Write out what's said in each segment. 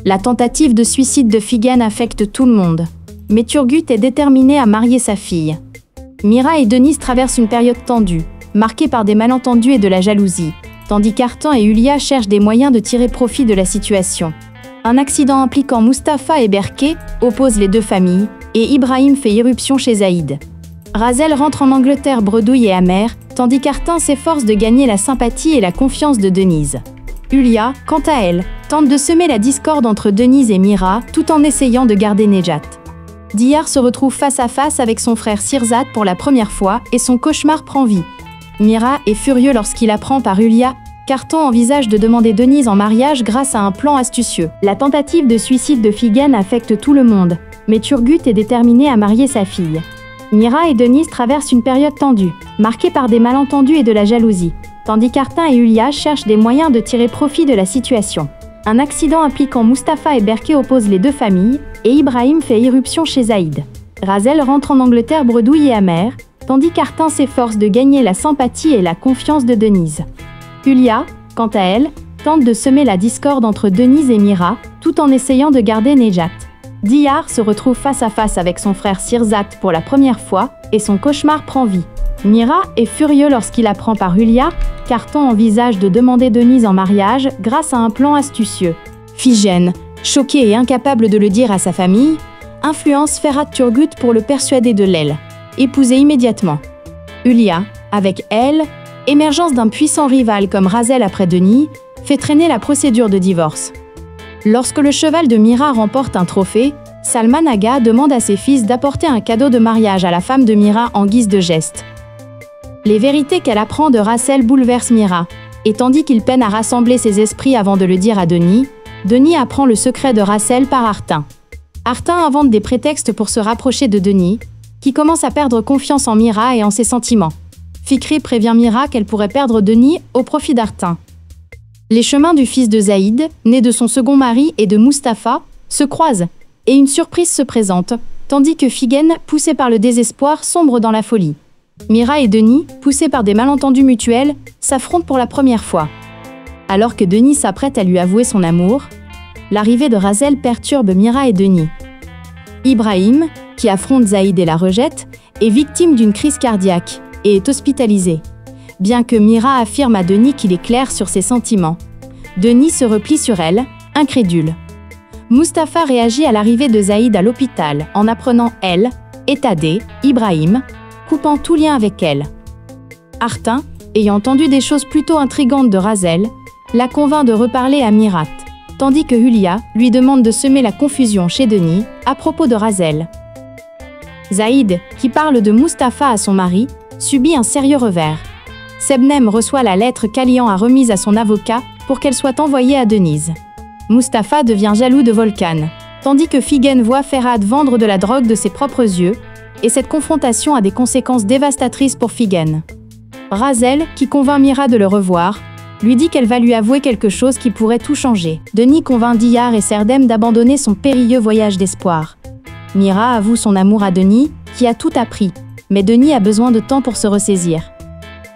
La tentative de suicide de Figen affecte tout le monde. Mais Turgut est déterminé à marier sa fille. Mira et Denise traversent une période tendue, marquée par des malentendus et de la jalousie, tandis qu'Artan et Hülya cherchent des moyens de tirer profit de la situation. Un accident impliquant Mustapha et Berke oppose les deux familles, et Ibrahim fait irruption chez Zaïd. Razel rentre en Angleterre bredouille et amère, tandis qu'Artan s'efforce de gagner la sympathie et la confiance de Denise. Hülya, quant à elle, tente de semer la discorde entre Denise et Mira, tout en essayant de garder Nejat. Diyar se retrouve face à face avec son frère Sirzat pour la première fois et son cauchemar prend vie. Mira est furieux lorsqu'il apprend par Hülya qu'Artan envisage de demander Denise en mariage grâce à un plan astucieux. La tentative de suicide de Figen affecte tout le monde, mais Turgut est déterminé à marier sa fille. Mira et Denise traversent une période tendue, marquée par des malentendus et de la jalousie, tandis qu'Artan et Hülya cherchent des moyens de tirer profit de la situation. Un accident impliquant Mustapha et Berke oppose les deux familles, et Ibrahim fait irruption chez Zaïd. Razel rentre en Angleterre bredouille et amère, tandis qu'Artan s'efforce de gagner la sympathie et la confiance de Denise. Hülya, quant à elle, tente de semer la discorde entre Denise et Mira, tout en essayant de garder Nejat. Diyar se retrouve face à face avec son frère Sirzat pour la première fois, et son cauchemar prend vie. Mira est furieux lorsqu'il apprend par Hülya qu'Artan envisage de demander Denise en mariage grâce à un plan astucieux. Figen, choqué et incapable de le dire à sa famille, influence Ferhat Turgut pour le persuader de l'épouser immédiatement. Hülya, avec elle, émergence d'un puissant rival comme Razel après Denis, fait traîner la procédure de divorce. Lorsque le cheval de Mira remporte un trophée, Salman Aga demande à ses fils d'apporter un cadeau de mariage à la femme de Mira en guise de geste. Les vérités qu'elle apprend de Razel bouleversent Mira, et tandis qu'il peine à rassembler ses esprits avant de le dire à Denis, Denis apprend le secret de Razel par Artan. Artan invente des prétextes pour se rapprocher de Denis, qui commence à perdre confiance en Mira et en ses sentiments. Fikri prévient Mira qu'elle pourrait perdre Denis au profit d'Artan. Les chemins du fils de Zaïd, né de son second mari et de Mustapha, se croisent, et une surprise se présente, tandis que Figen, poussé par le désespoir, sombre dans la folie. Mira et Denis, poussés par des malentendus mutuels, s'affrontent pour la première fois. Alors que Denis s'apprête à lui avouer son amour, l'arrivée de Razel perturbe Mira et Denis. Ibrahim, qui affronte Zaïd et la rejette, est victime d'une crise cardiaque et est hospitalisé. Bien que Mira affirme à Denis qu'il est clair sur ses sentiments, Denis se replie sur elle, incrédule. Mustapha réagit à l'arrivée de Zaïd à l'hôpital en apprenant elle, étadé, Ibrahim, coupant tout lien avec elle. Artan, ayant entendu des choses plutôt intrigantes de Razel, la convainc de reparler à Mirat, tandis que Hülya lui demande de semer la confusion chez Denis à propos de Razel. Zaïd, qui parle de Mustapha à son mari, subit un sérieux revers. Sebnem reçoit la lettre qu'Alian a remise à son avocat pour qu'elle soit envoyée à Denise. Mustapha devient jaloux de Volkan, tandis que Figen voit Ferhat vendre de la drogue de ses propres yeux, et cette confrontation a des conséquences dévastatrices pour Figen. Razel, qui convainc Mira de le revoir, lui dit qu'elle va lui avouer quelque chose qui pourrait tout changer. Denis convainc Diyar et Serdem d'abandonner son périlleux voyage d'espoir. Mira avoue son amour à Denis, qui a tout appris, mais Denis a besoin de temps pour se ressaisir.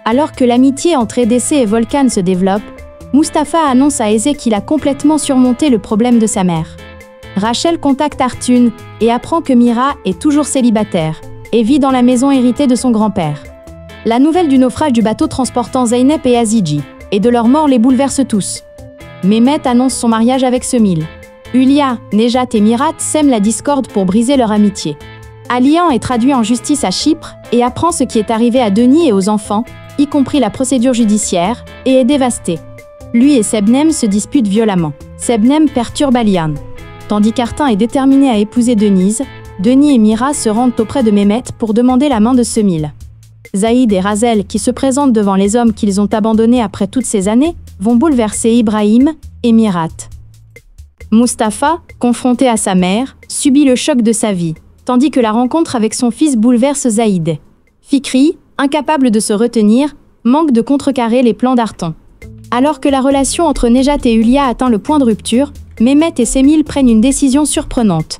Alors que l'amitié entre EDC et Volkan se développe, Mustapha annonce à Eze qu'il a complètement surmonté le problème de sa mère. Rachel contacte Artun et apprend que Mira est toujours célibataire et vit dans la maison héritée de son grand-père. La nouvelle du naufrage du bateau transportant Zeynep et Aziji et de leur mort les bouleverse tous. Mehmet annonce son mariage avec Semil. Hülya, Nejat et Mirat sèment la discorde pour briser leur amitié. Alian est traduit en justice à Chypre et apprend ce qui est arrivé à Denis et aux enfants, y compris la procédure judiciaire, et est dévasté. Lui et Sebnem se disputent violemment. Sebnem perturbe Alian. Tandis qu'Artan est déterminé à épouser Denise, Denis et Mira se rendent auprès de Mehmet pour demander la main de Semil. Zaïd et Razel, qui se présentent devant les hommes qu'ils ont abandonnés après toutes ces années, vont bouleverser Ibrahim et Mirat. Mustapha, confronté à sa mère, subit le choc de sa vie, tandis que la rencontre avec son fils bouleverse Zaïd. Fikri, incapable de se retenir, manque de contrecarrer les plans d'Artan. Alors que la relation entre Nejat et Hülya atteint le point de rupture, Mehmet et Semil prennent une décision surprenante.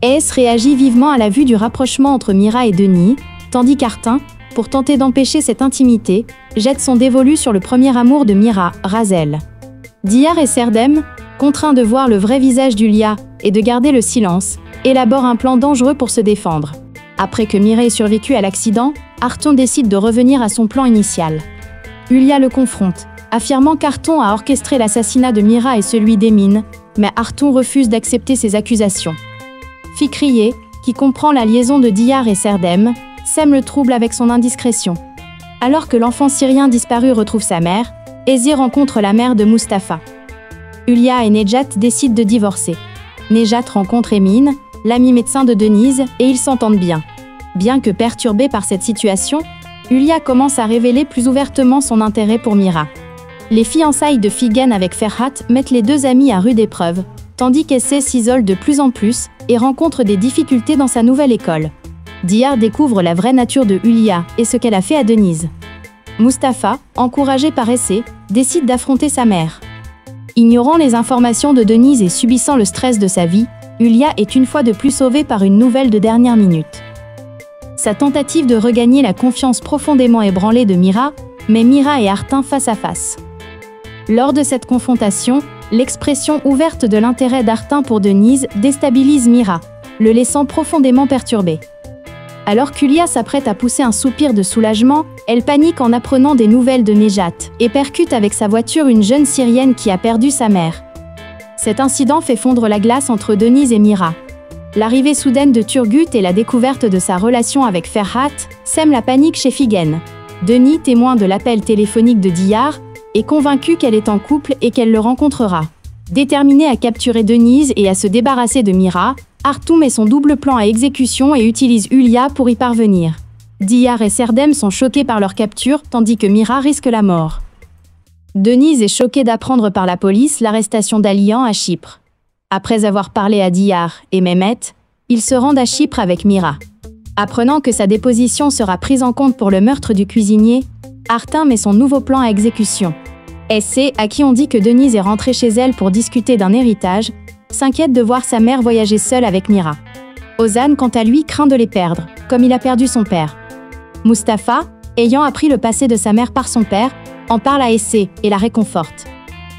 Es réagit vivement à la vue du rapprochement entre Mira et Denis, tandis qu'Artan, pour tenter d'empêcher cette intimité, jette son dévolu sur le premier amour de Mira, Razel. Diyar et Serdem, contraint de voir le vrai visage d'Ulia et de garder le silence, élabore un plan dangereux pour se défendre. Après que Mira ait survécu à l'accident, Arton décide de revenir à son plan initial. Ulia le confronte, affirmant qu'Arton a orchestré l'assassinat de Mira et celui d'Emin, mais Arton refuse d'accepter ces accusations. Fikriye, qui comprend la liaison de Diyar et Serdem, sème le trouble avec son indiscrétion. Alors que l'enfant syrien disparu retrouve sa mère, Ezi rencontre la mère de Mustapha. Ulia et Nejat décident de divorcer. Nejat rencontre Emin, l'ami médecin de Denise, et ils s'entendent bien. Bien que perturbée par cette situation, Ulia commence à révéler plus ouvertement son intérêt pour Mira. Les fiançailles de Figen avec Ferhat mettent les deux amis à rude épreuve, tandis qu'Essay s'isole de plus en plus et rencontre des difficultés dans sa nouvelle école. Diyar découvre la vraie nature de Ulia et ce qu'elle a fait à Denise. Mustapha, encouragé par Essay, décide d'affronter sa mère. Ignorant les informations de Denise et subissant le stress de sa vie, Ulia est une fois de plus sauvée par une nouvelle de dernière minute. Sa tentative de regagner la confiance profondément ébranlée de Mira met Mira et Artin face à face. Lors de cette confrontation, l'expression ouverte de l'intérêt d'Artin pour Denise déstabilise Mira, le laissant profondément perturbé. Alors qu'Ulia s'apprête à pousser un soupir de soulagement, elle panique en apprenant des nouvelles de Nejat et percute avec sa voiture une jeune Syrienne qui a perdu sa mère. Cet incident fait fondre la glace entre Denise et Mira. L'arrivée soudaine de Turgut et la découverte de sa relation avec Ferhat sèment la panique chez Figen. Denis, témoin de l'appel téléphonique de Diyar, est convaincu qu'elle est en couple et qu'elle le rencontrera. Déterminé à capturer Denise et à se débarrasser de Mira, Arton met son double plan à exécution et utilise Ulia pour y parvenir. Diyar et Serdem sont choqués par leur capture, tandis que Mira risque la mort. Denise est choquée d'apprendre par la police l'arrestation d'Alian à Chypre. Après avoir parlé à Diyar et Mehmet, ils se rendent à Chypre avec Mira. Apprenant que sa déposition sera prise en compte pour le meurtre du cuisinier, Artin met son nouveau plan à exécution. Essay, à qui on dit que Denise est rentrée chez elle pour discuter d'un héritage, s'inquiète de voir sa mère voyager seule avec Mira. Ozan, quant à lui, craint de les perdre, comme il a perdu son père. Mustapha, ayant appris le passé de sa mère par son père, en parle à Essay et la réconforte.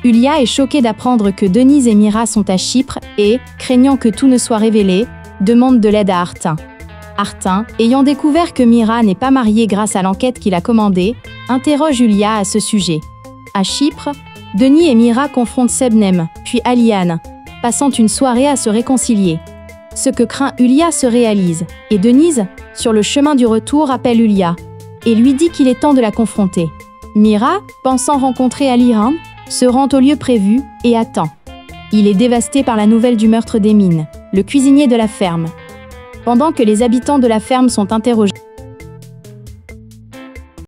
Ulia est choquée d'apprendre que Denise et Mira sont à Chypre et, craignant que tout ne soit révélé, demande de l'aide à Artin. Artin, ayant découvert que Mira n'est pas mariée grâce à l'enquête qu'il a commandée, interroge Ulia à ce sujet. À Chypre, Denis et Mira confrontent Sebnem, puis Aliane, passant une soirée à se réconcilier. Ce que craint Ulia se réalise, et Denise, sur le chemin du retour, appelle Ulia, et lui dit qu'il est temps de la confronter. Mira, pensant rencontrer Aliran, se rend au lieu prévu, et attend. Il est dévasté par la nouvelle du meurtre d'Emin, le cuisinier de la ferme. Pendant que les habitants de la ferme sont interrogés,